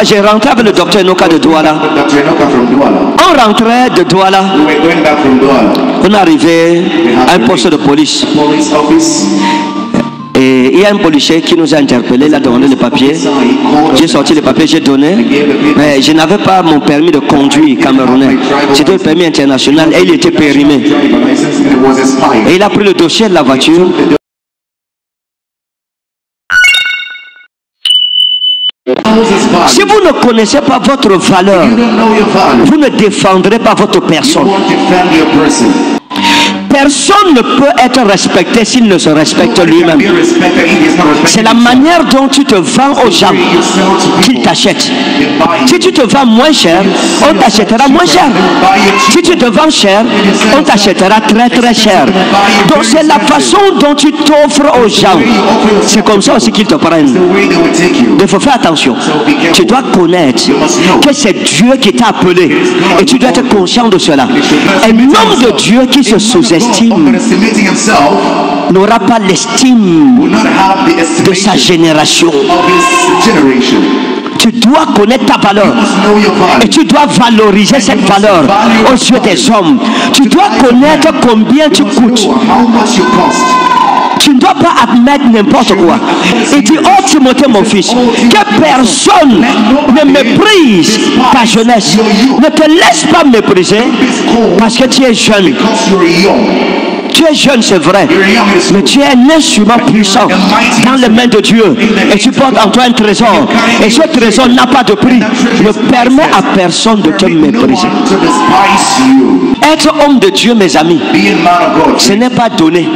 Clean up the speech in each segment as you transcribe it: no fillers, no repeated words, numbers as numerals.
J'ai rentré avec le docteur Enoka de Douala. On rentrait de Douala. On est arrivé à un poste de police. Et il y a un policier qui nous a interpellé, il a demandé le papier. J'ai sorti le papier, j'ai donné. Mais je n'avais pas mon permis de conduire camerounais. C'était le permis international et il était périmé. Et il a pris le dossier de la voiture. Si vous ne connaissez pas votre valeur, vous ne défendrez pas votre personne. Personne ne peut être respecté s'il ne se respecte lui-même. C'est la manière dont tu te vends aux gens qu'ils t'achètent. Si tu te vends moins cher, on t'achètera moins cher. Si tu te vends cher, on t'achètera très très cher. Donc c'est la façon dont tu t'offres aux gens. C'est comme ça aussi qu'ils te prennent. Il faut faire attention. Tu dois connaître que c'est Dieu qui t'a appelé. Et tu dois être conscient de cela. Un homme de Dieu qui se sous-estime n'aura pas l'estime de sa génération. Tu dois connaître ta valeur et tu dois valoriser cette valeur aux yeux des hommes. Tu dois connaître combien tu coûtes. Tu ne dois pas admettre n'importe quoi. Il dit, oh Timothée mon fils, que personne ne méprise ta jeunesse. Ne te laisse pas mépriser parce que tu es jeune. Tu es jeune, c'est vrai, mais tu es un instrument puissant dans les mains de Dieu. Et tu portes en toi un trésor. Et ce trésor n'a pas de prix. Ne permets à personne de te mépriser. Être homme de Dieu, mes amis, ce n'est pas donné.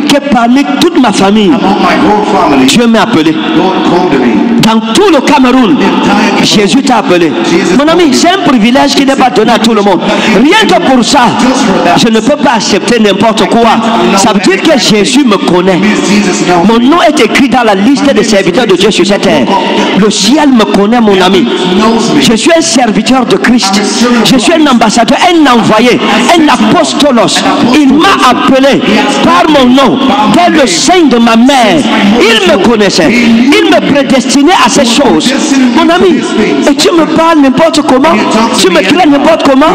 Que parmi toute ma famille, Dieu m'a appelé. Dans tout le Cameroun, Jésus t'a appelé. Mon ami, c'est un privilège qui n'est pas donné à tout le monde. Rien que pour ça, je ne peux pas accepter n'importe quoi. Ça veut dire que Jésus me connaît. Mon nom est écrit dans la liste des serviteurs de Dieu sur cette terre. Le ciel me connaît, mon ami. Je suis un serviteur de Christ. Je suis un ambassadeur, un envoyé, un apostolos. Il m'a appelé par mon nom, dès le sein de ma mère. Il me connaissait. Il me prédestinait à ces choses. Mon ami, et tu me parles n'importe comment, tu me traites n'importe comment,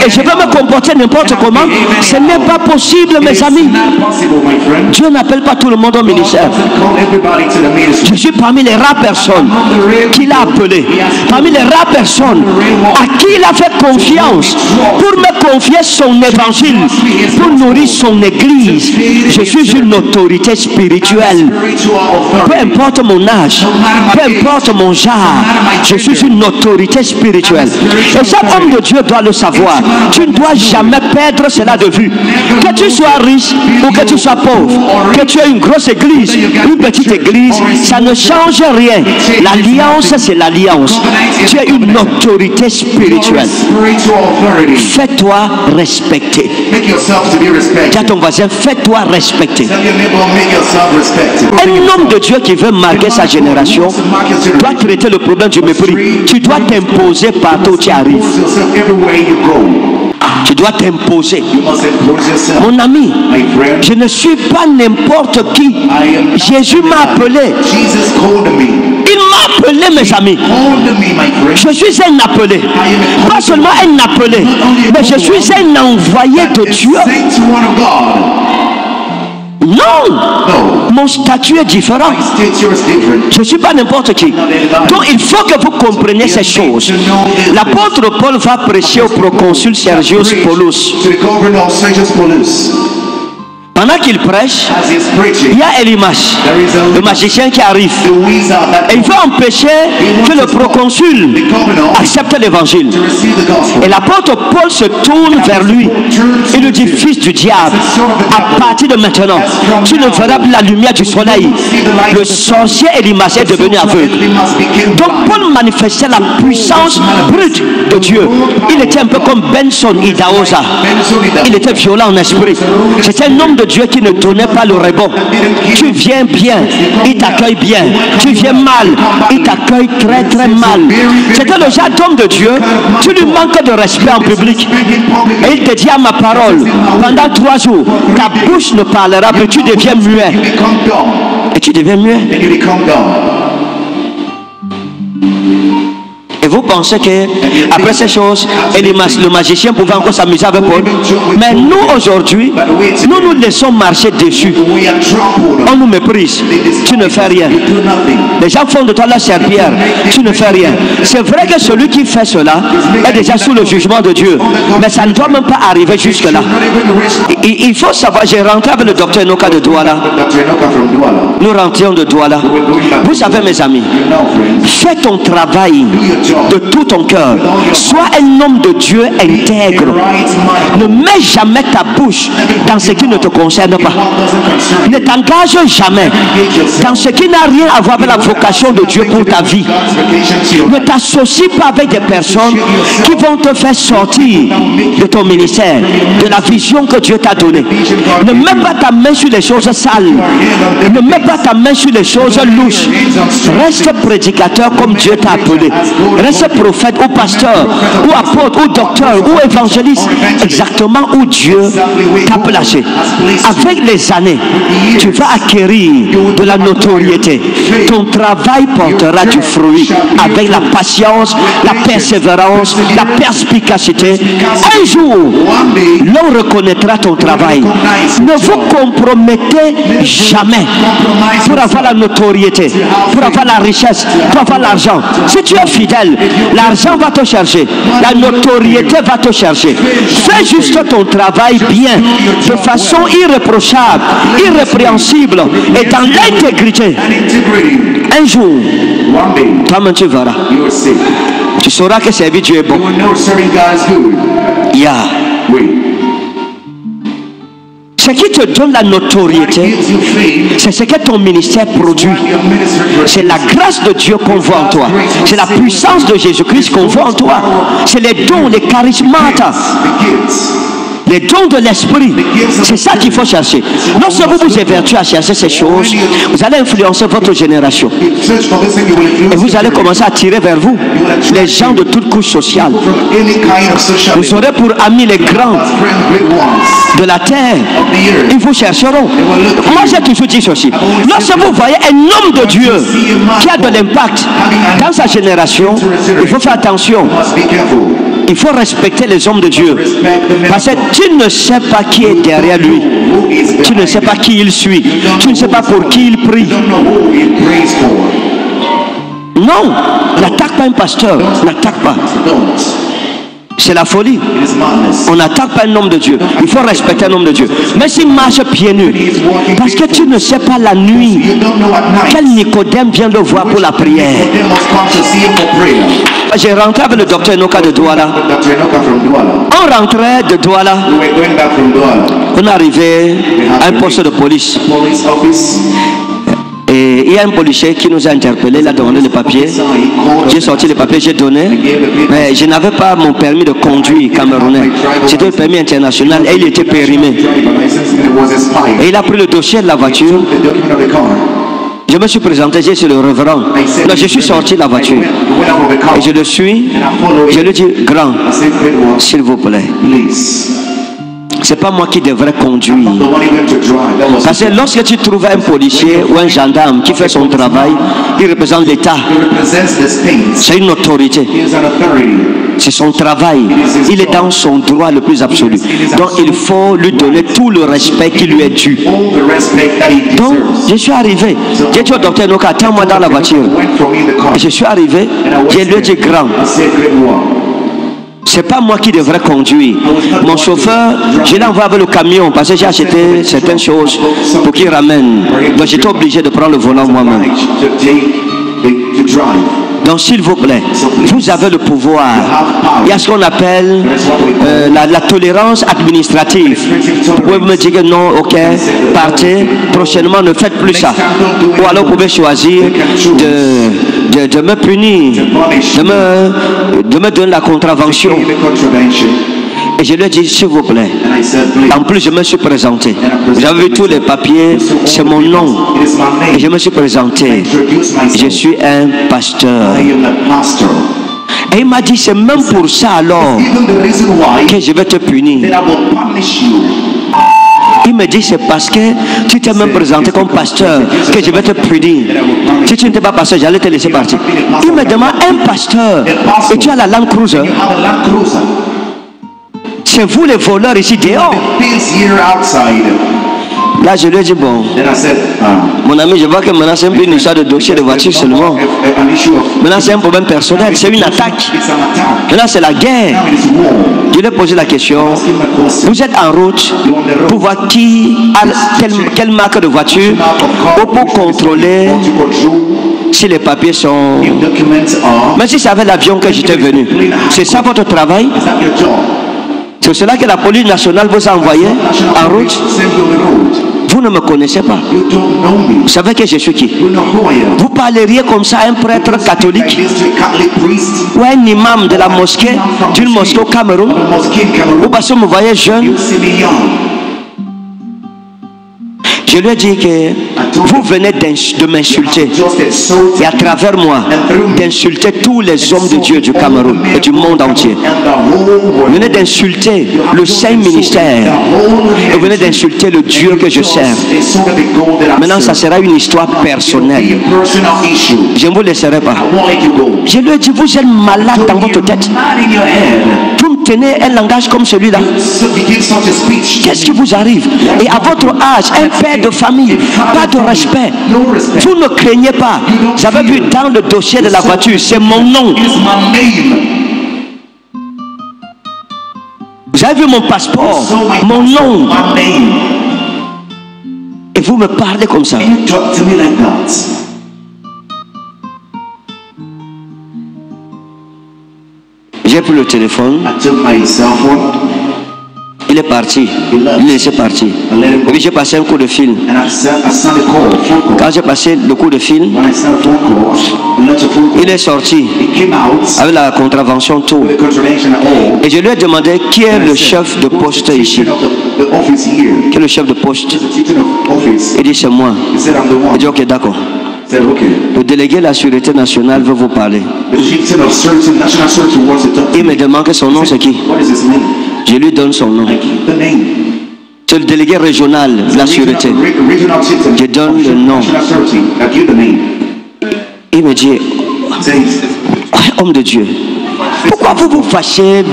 et je vais me comporter n'importe comment. Ce n'est pas possible, mes amis. Dieu n'appelle pas tout le monde au ministère. Je suis parmi les rares personnes qu'il a appelées, parmi les rares personnes à qui il a fait confiance pour me confier son évangile, pour nourrir son église. Je suis une autorité spirituelle. Peu importe mon âge, peu importe mon genre, je suis une autorité spirituelle. Et chaque homme de Dieu doit le savoir. Tu ne dois jamais perdre cela de vue. Que tu sois riche ou que tu sois pauvre, que tu aies une grosse église, une petite église, ça ne change rien. L'alliance, c'est l'alliance. Tu es une autorité spirituelle. Fais-toi respecter. Dis à ton voisin, fais-toi respecter. Un homme de Dieu qui veut marquer sa génération doit traiter le problème du mépris. Tu dois t'imposer partout où tu arrives. Tu dois t'imposer. Mon ami, je ne suis pas n'importe qui. Jésus m'a appelé. Il m'a appelé, mes amis. Je suis un appelé. Pas seulement un appelé, mais je suis un envoyé de Dieu. Non, mon statut est différent. Je ne suis pas n'importe qui. Donc il faut que vous compreniez ces choses. L'apôtre Paul va prêcher au proconsul Sergius Paulus. Pendant qu'il prêche, il y a Elimas, le magicien qui arrive. Et il veut empêcher que le proconsul accepte l'évangile. Et l'apôtre Paul se tourne vers lui et lui dit, fils du diable, à partir de maintenant, tu ne verras plus la lumière du soleil. Le sorcier Elimas est devenu aveugle. Donc Paul manifestait la puissance brute de Dieu. Il était un peu comme Benson Idahosa. Il était violent en esprit. C'était un homme de Dieu qui ne donnait pas le rebond. Tu viens bien, il t'accueille bien. Tu viens mal, il t'accueille très très mal. C'était le genre d'homme de Dieu. Tu lui manques de respect en public. Et il te dit à ma parole, pendant 3 jours, ta bouche ne parlera plus, tu deviens muet. Et tu deviens muet. Et vous pensez que après ces choses, le magicien pouvait encore s'amuser avec Paul? Mais nous aujourd'hui, nous nous laissons marcher dessus. On nous méprise. Tu ne fais rien. Les gens font de toi la serpillère. Tu ne fais rien. C'est vrai que celui qui fait cela est déjà sous le jugement de Dieu. Mais ça ne doit même pas arriver jusque là. Il faut savoir, j'ai rentré avec le docteur Enoka de Douala. Nous rentrions de Douala. Vous savez mes amis, fais ton travail de tout ton cœur. Sois un homme de Dieu intègre. Ne mets jamais ta bouche dans ce qui ne te concerne pas. Ne t'engage jamais dans ce qui n'a rien à voir avec la vocation de Dieu pour ta vie. Ne t'associe pas avec des personnes qui vont te faire sortir de ton ministère, de la vision que Dieu t'a donnée. Ne mets pas ta main sur les choses sales. Ne mets pas ta main sur les choses louches. Reste prédicateur comme Dieu t'a appelé. Reste prophète ou pasteur ou apôtre ou docteur ou évangéliste, exactement où Dieu t'a placé. Avec les années, tu vas acquérir de la notoriété. Ton travail portera du fruit avec la patience, la persévérance, la perspicacité. Un jour, l'on reconnaîtra ton travail. Ne vous compromettez jamais pour avoir la notoriété, pour avoir la richesse, pour avoir l'argent. Si tu es fidèle, l'argent va te chercher, la notoriété va te chercher. Fais juste ton travail bien, de façon irréprochable, irrépréhensible et dans l'intégrité. Un jour, toi-même tu verras. Tu sauras que servir Dieu est bon. Yeah. Ce qui te donne la notoriété, c'est ce que ton ministère produit. C'est la grâce de Dieu qu'on voit en toi. C'est la puissance de Jésus-Christ qu'on voit en toi. C'est les dons, les charismates, les dons de l'esprit. C'est ça qu'il faut chercher. Lorsque vous vous évertuez à chercher ces choses, vous allez influencer votre génération. Et vous allez commencer à tirer vers vous les gens de toute couche sociale. Vous aurez pour amis les grands de la terre. Ils vous chercheront. Moi j'ai toujours dit ceci. Lorsque vous voyez un homme de Dieu qui a de l'impact dans sa génération, il faut faire attention. Il faut respecter les hommes de Dieu. Parce que tu ne sais pas qui est derrière lui. Tu ne sais pas qui il suit. Tu ne sais pas pour qui il prie. Non, n'attaque pas un pasteur. N'attaque pas. C'est la folie. On n'attaque pas un homme de Dieu. Il faut respecter un homme de Dieu. Mais s'il marche pieds nus, parce que tu ne sais pas la nuit quel Nicodème vient le voir pour la prière. J'ai rentré avec le docteur Enoka de Douala. On rentrait de Douala. On arrivait à un poste de police. Et il y a un policier qui nous a interpellé, il a demandé le papier. J'ai sorti le papier, j'ai donné. Mais je n'avais pas mon permis de conduire camerounais. C'était le permis international et il était périmé. Et il a pris le dossier de la voiture. Je me suis présenté, j'ai dit le révérend. Donc je suis sorti de la voiture. Et je le suis. Je lui dis, grand, s'il vous plaît. C'est pas moi qui devrais conduire. Parce que lorsque tu trouves un policier ou un gendarme qui fait son travail, il représente l'État. C'est une autorité. C'est son travail. Il est dans son droit le plus absolu. Donc il faut lui donner tout le respect qui lui est dû. Donc je suis arrivé. J'ai dit au docteur Enoka, attends-moi dans la voiture. Et je suis arrivé. Je lui ai dit, grand, c'est pas moi qui devrais conduire. Mon chauffeur, je l'ai envoyé avec le camion parce que j'ai acheté certaines choses pour qu'il ramène. Donc j'étais obligé de prendre le volant moi-même. Donc s'il vous plaît, vous avez le pouvoir. Il y a ce qu'on appelle la tolérance administrative. Vous pouvez me dire que non, ok, partez, prochainement ne faites plus ça. Ou alors vous pouvez choisir de me punir, de me donner la contravention. Et je lui ai dit, s'il vous plaît. En plus, je me suis présenté. J'avais vu tous les papiers, c'est mon nom. Et je me suis présenté. Je suis un pasteur. Et il m'a dit, c'est même pour ça alors que je vais te punir. Il me dit, c'est parce que tu t'es même présenté comme pasteur que je vais te prédire. Si tu n'étais pas pasteur, j'allais te laisser partir. Il me demande, un pasteur, et tu as la Land Cruiser. C'est vous les voleurs ici dehors. Là, je lui ai dit, bon, mon ami, je vois que maintenant c'est une histoire de dossier de voiture seulement. Maintenant, c'est un problème personnel, c'est une attaque. Maintenant, c'est la guerre. Je lui ai posé la question, vous êtes en route pour voir qui a quelle marque de voiture ou pour contrôler si les papiers sont... Mais si c'est avec l'avion que j'étais venu, c'est ça votre travail? C'est cela que la police nationale vous a envoyé en route? Vous ne me connaissez pas. Vous savez que je suis qui? Vous parleriez comme ça à un prêtre catholique ou à un imam de la mosquée, d'une mosquée au Cameroun, ou parce que vous me voyez jeune. Je lui ai dit que vous venez de m'insulter et à travers moi d'insulter tous les hommes de Dieu du Cameroun et du monde entier. Vous venez d'insulter le Saint Ministère et vous venez d'insulter le Dieu que je sers. Maintenant, ça sera une histoire personnelle. Je ne vous laisserai pas. Je lui ai dit, vous êtes malade dans votre tête. Vous me tenez un langage comme celui-là. Qu'est-ce qui vous arrive? Et à votre âge, un père de famille, pas de respect. Vous ne craignez pas. Vous avez vu dans le dossier de la voiture, c'est mon nom. Vous avez vu mon passeport, mon nom. Et vous me parlez comme ça. J'ai pris le téléphone. Il est parti. Il est laissé partir. Et puis j'ai passé un coup de fil. Quand j'ai passé le coup de fil, il est sorti avec la contravention tout. Et je lui ai demandé qui est le chef de poste ici. Qui est le chef de poste? Il dit c'est moi. Il dit ok, d'accord. Le délégué de la Sûreté nationale veut vous parler. Il me demande que son nom c'est qui? Je lui donne son nom. C'est le délégué régional de la Sûreté. Je donne le nom. Il me dit, homme de Dieu, pourquoi vous vous fâchez?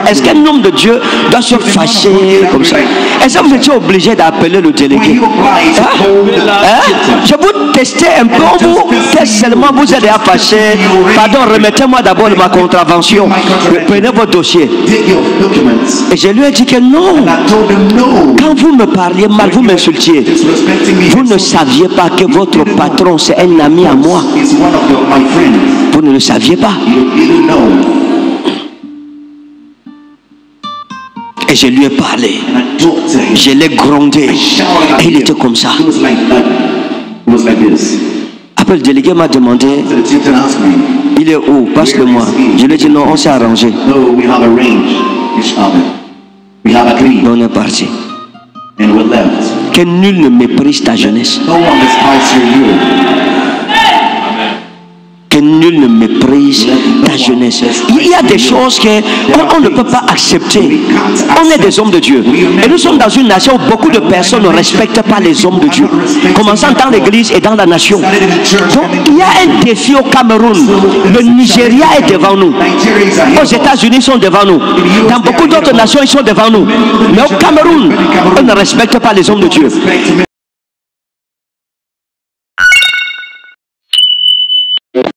Est-ce qu'un homme de Dieu doit se fâcher comme ça? Est-ce que vous étiez obligé d'appeler le délégué? Je vous testais un peu, vous teste seulement, vous êtes à fâcher. Pardon, remettez-moi d'abord ma contravention. Prenez votre dossier. Et je lui ai dit que non. Quand vous me parliez mal, vous m'insultiez. Vous ne saviez pas que votre patron, c'est un ami à moi. Vous ne le saviez pas. Et je lui ai parlé. Je l'ai grondé. Et il était comme ça. Après, le délégué m'a demandé, il est où? Passe-le-moi. Je lui ai dit non, on s'est arrangé. On est parti. Que nul ne méprise ta jeunesse. Que nul ne méprise ta jeunesse. Il y a des choses qu'on ne peut pas accepter. On est des hommes de Dieu. Et nous sommes dans une nation où beaucoup de personnes ne respectent pas les hommes de Dieu. Commençant dans l'église et dans la nation. Donc il y a un défi au Cameroun. Le Nigeria est devant nous. Aux États-Unis, ils sont devant nous. Dans beaucoup d'autres nations, ils sont devant nous. Mais au Cameroun, on ne respecte pas les hommes de Dieu.